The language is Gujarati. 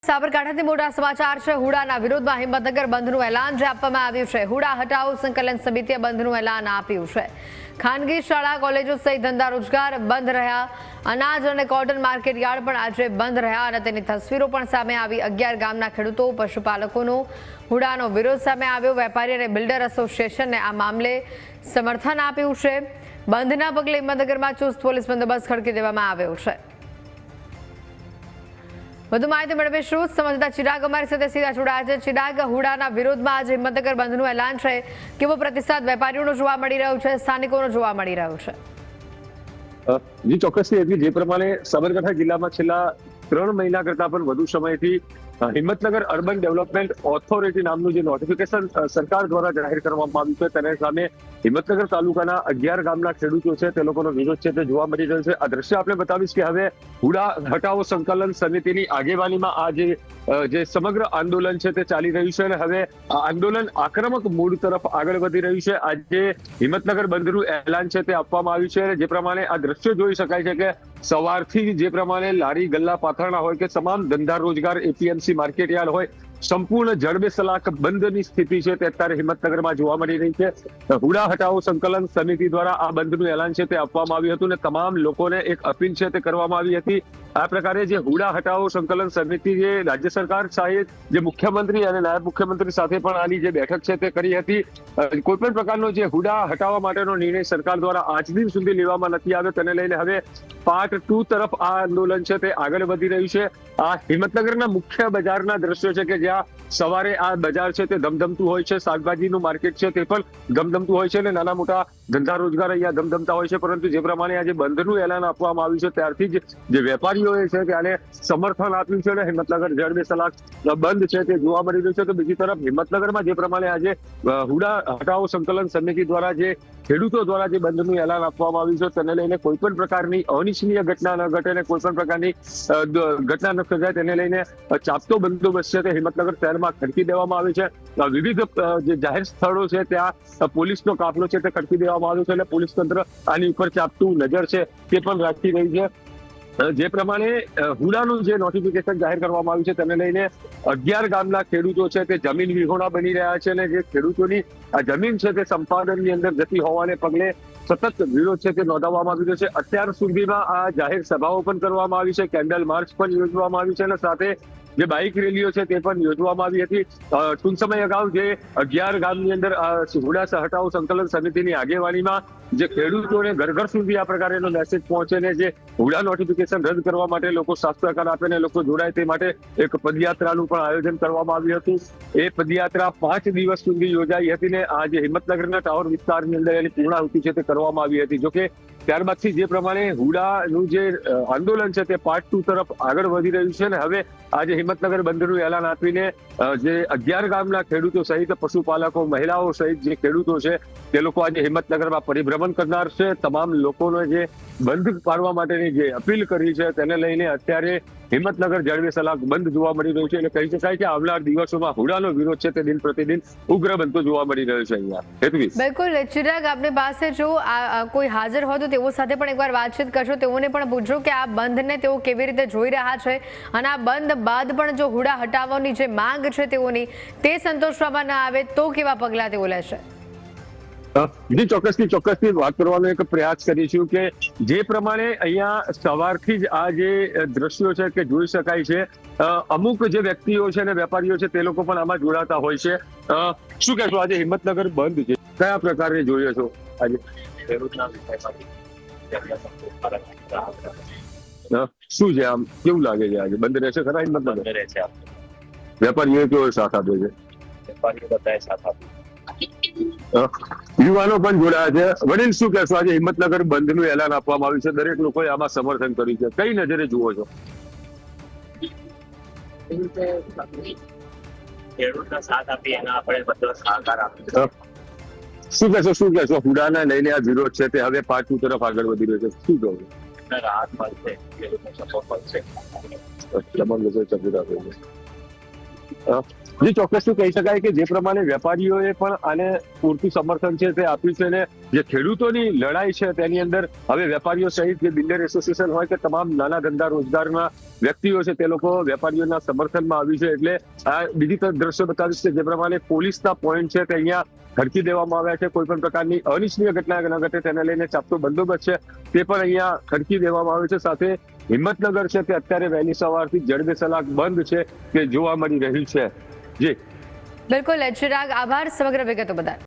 સાબરકાંઠાથી મોટા સમાચાર છે। હુડાના વિરોધમાં હિંમતનગર બંધનું એલાન જે આપવામાં આવ્યું છે। હુડા હટાવો સંકલન સમિતિએ બંધનું એલાન આપ્યું છે। ખાનગી શાળા કોલેજો સહિત ધંધા રોજગાર બંધ રહ્યા। અનાજ અને કોટન માર્કેટ યાર્ડ પણ આજે બંધ રહ્યા અને તેની તસવીરો પણ સામે આવી। 11 ગામના ખેડૂતો પશુપાલકોનો હુડાનો વિરોધ સામે આવ્યો। વેપારી અને બિલ્ડર એસોસિએશને આ મામલે સમર્થન આપ્યું છે। બંધના પગલે હિંમતનગરમાં ચુસ્ત પોલીસ બંદોબસ્ત ખડકી દેવામાં આવ્યો છે। વધુ માહિતી મેળવીશું સંવાદદાતા ચિરાગ અમારી સાથે સીધા જોડાયા છે। ચિરાગ, હુડાના વિરોધમાં આજે હિંમતનગર બંધનું એલાન છે। કેવો પ્રતિસાદ વેપારીઓનો જોવા મળી રહ્યો છે, સ્થાનિકોનો જોવા મળી રહ્યો છે? જી ચોક્કસથી એટલે જે પ્રમાણે સાબરકાંઠા જિલ્લામાં છેલ્લા 3 મહિના કરતા પણ વધુ સમયથી હિંમતનગર અર્બન ડેવલપમેન્ટ ઓથોરિટી નામનું જે નોટિફિકેશન સરકાર દ્વારા જાહેર કરવામાં આવ્યું છે તેના સામે હિંમતનગર તાલુકાના 11 ગામના ખેડૂતો છે તે લોકોનો વિરોધ છે તે જોવા મળી રહ્યો છે। આ દ્રશ્ય આપણે બતાવીશ કે હવે હુડા હટાવો સંકલન સમિતિની આગેવાનીમાં આ જે સમગ્ર આંદોલન છે તે ચાલી રહ્યું છે અને હવે આ આંદોલન આક્રમક મૂડ તરફ આગળ વધી રહ્યું છે। આજે હિંમતનગર બંધનું એલાન છે તે આપવામાં આવ્યું છે। જે પ્રમાણે આ દ્રશ્યો જોઈ શકાય છે કે સવારથી જે પ્રમાણે લારી ગલ્લા પાથરણા હોય કે તમામ ધંધા રોજગાર એપીએમસી માર્કેટ યાર્ડ હોય સંપૂર્ણ જડબે સલાક બંધની સ્થિતિ છે તે અત્યારે હિંમતનગરમાં જોવા મળી રહી છે। હુડા હટાવો સંકલન સમિતિ દ્વારા આ બંધનું એલાન છે તે આપવામાં આવ્યું હતું અને તમામ લોકોને એક અપીલ છે તે કરવામાં આવી હતી। આ પ્રકારે જે હુડા હટાવો સંકલન સમિતિ જે રાજ્ય સરકાર સાહેબ જે મુખ્યમંત્રી અને નાયબ મુખ્યમંત્રી સાથે પણ આની જે બેઠક છે તે કરી હતી। કોઈ પણ પ્રકારનો જે હુડા હટાવવા માટેનો નિર્ણય સરકાર દ્વારા આજ દિન સુધી લેવામાં નથી આવ્યો તેને લઈને હવે પાર્ટ 2 તરફ આ આંદોલન છે તે આગળ વધી રહ્યું છે। આ હિંમતનગરના મુખ્ય બજારના દ્રશ્યો છે કે જ્યાં સવારે આ બજાર છે તે ધમધમતું હોય છે। શાકભાજીનું માર્કેટ છે તે પણ ધમધમતું હોય છે અને નાના મોટા ધંધા રોજગાર અહીંયા ધમધમતા હોય છે। પરંતુ જે પ્રમાણે આજે બંધનું એલાન આપવામાં આવ્યું છે ત્યારથી જ જે વેપારીઓએ છે તેને સમર્થન આપ્યું છે અને હિંમતનગર જડબે સલાક બંધ છે તે જોવા મળી રહ્યું છે। તો બીજી તરફ હિંમતનગરમાં જે પ્રમાણે આજે હુડા હટાવો સંકલન સમિતિ દ્વારા જે ખેડૂતો દ્વારા જે બંધનું એલાન આપવામાં આવ્યું છે તેને લઈને કોઈ પણ પ્રકારની અનિચ્છનીય ઘટના ન ઘટે અને કોઈ પણ પ્રકારની ઘટના ન સર્જાય તેને લઈને ચાપતો બંદોબસ્ત છે તે હિંમતનગર શહેરમાં ખડકી દેવામાં આવે છે। વિવિધ જે જાહેર સ્થળો છે ત્યાં પોલીસનો કાફલો છે તે ખડકી દેવામાં આવ્યો છે એટલે પોલીસ તંત્ર આની ઉપર ચાપતું નજર છે તે પણ રાખી રહી છે। જે પ્રમાણે હુડાનું જે નોટિફિકેશન જાહેર કરવામાં આવ્યું છે તેને લઈને 11 ગામના ખેડૂતો છે તે જમીન વિહોણા બની રહ્યા છે અને જે ખેડૂતોની આ જમીન છે તે સંપાદનની અંદર જતી હોવાને પગલે સતત વિરોધ છે તે નોંધાવવામાં આવ્યો છે। અત્યાર સુધીમાં આ જાહેર સભાઓ પણ કરવામાં આવી છે, કેન્ડલ માર્ચ પણ યોજવામાં આવી છે અને સાથે જે બાઇક રેલીઓ છે તે પણ યોજવામાં આવી હતી। ટૂંક સમય અગાઉ જે 11 ગામની અંદર હુડા હટાવો સંકલન સમિતિની આગેવાનીમાં જે ખેડૂતોને ઘર ઘર સુધી આ પ્રકારનો મેસેજ પહોંચે ને જે હુડા નોટિફિકેશન રદ કરવા માટે લોકો સાક્ષરકાર આપે ને લોકો જોડાય તે માટે એક પદયાત્રાનું પણ આયોજન કરવામાં આવ્યું હતું। એ પદયાત્રા 5 દિવસ સુધી યોજાઈ હતી ને આજે હિંમતનગરના ટાવર વિસ્તારની અંદર એની પૂર્ણાહુતિ છે તે કરવામાં આવી હતી। જોકે ત્યારબાદથી જે પ્રમાણે હુડાનું જે આંદોલન છે તે પાર્ટ 2 તરફ આગળ વધી રહ્યું છે ને હવે આજે હિંમતનગર બંધનું એલાન આપીને જે 11 ગામના ખેડૂતો સહિત પશુપાલકો મહિલાઓ સહિત જે ખેડૂતો છે તે લોકો આજે હિંમતનગરમાં પરિભ્રમણ કરનાર છે। તમામ લોકોને જે બંધ પાડવા માટેની જે અપીલ કરી છે તેને લઈને અત્યારે હિંમતનગર જડબે સલાક બંધ જોવા મળી રહ્યું છે એટલે કહી શકાય કે આવનાર દિવસોમાં હુડાનો વિરોધ છે તે દિન પ્રતિદિન ઉગ્ર બનતો જોવા મળી રહ્યો છે અહીંયા। બિલકુલ ચિરાગ, આપની પાસે જો કોઈ હાજર હોય તો તેઓ સાથે પણ એકવાર વાતચીત કરશો, તેઓને પણ પૂછજો કે આ બંધને તેઓ કેવી રીતે જોઈ રહ્યા છે અને આ બંધ બાદ પણ જો હુડા હટાવવાની જે માંગ છે તેઓની તે સંતોષવામાં ન આવે તો કેવા પગલાં તેઓ લેશે? જી ચોક્કસથી વાત કરવાનો એક પ્રયાસ કરીશું કે જે પ્રમાણે અહીંયા સવારથી જ આ જે દ્રશ્યો છે કે જોઈ શકાય છે અમુક જે વ્યક્તિઓ છે અને વેપારીઓ છે તે લોકો પણ આમાં જોડાતા હોય છે। શું કહેશો આજે હિંમતનગર બંધ છે કયા પ્રકારે જોઈએ છો આજે? શું છે આમ કેવું લાગે છે આજે બંધ રહેશે ખરા હિંમતનગર? વેપારીઓ કેવો સાથ આપે છે? વેપારીઓ બધાએ સાથ આપ્યો, યુવાનો પણ જોડાયા છે। વડીલ શું કહેશો આજે હિંમતનગર બંધનું એલાન આપવામાં આવ્યું છે, દરેક લોકોએ આમાં સમર્થન કર્યું છે, કઈ નજરે જુઓ છો? ખેડૂતનો સાથ આપી એના આપણે બધો સહકાર આપીએ। શું કહેશો હુડાના લઈને આ વિરોધ છે તે હવે પાર્ટ 2 તરફ આગળ વધી રહ્યો છે, શું કહો? રાહત મળશે, ખેડૂતનો સપોર્ટ મળશે, તમામ લોકો સપોર્ટ આપે છે। જે ચોક્કસથી કહી શકાય કે જે પ્રમાણે વેપારીઓએ પણ આને પૂરતું સમર્થન છે તે આપ્યું છે અને જે ખેડૂતોની લડાઈ છે તેની અંદર હવે વેપારીઓ સહિત જે બિલ્ડર એસોસિએશન હોય કે તમામ નાના ધંધા રોજગારના વ્યક્તિઓ છે તે લોકો વેપારીઓના સમર્થનમાં આવ્યું છે. એટલે આ બીજી તરફ દ્રશ્ય બતાવીશ કે જે પ્રમાણે પોલીસના પોઈન્ટ છે તે અહીંયા ખડકી દેવામાં આવ્યા છે. કોઈ પણ પ્રકારની અનિચ્છનીય ઘટના ન ઘટે તેને લઈને ચાપતો બંદોબસ્ત છે તે પણ અહીંયા ખડકી દેવામાં આવ્યો છે. સાથે હિંમતનગર છે તે અત્યારે વહેલી સવારથી જડબેસલાક બંધ છે તે જોવા મળી રહ્યું છે. જી બિલકુલ ચિરાગ, આભાર સમગ્ર વિગતો બદલ.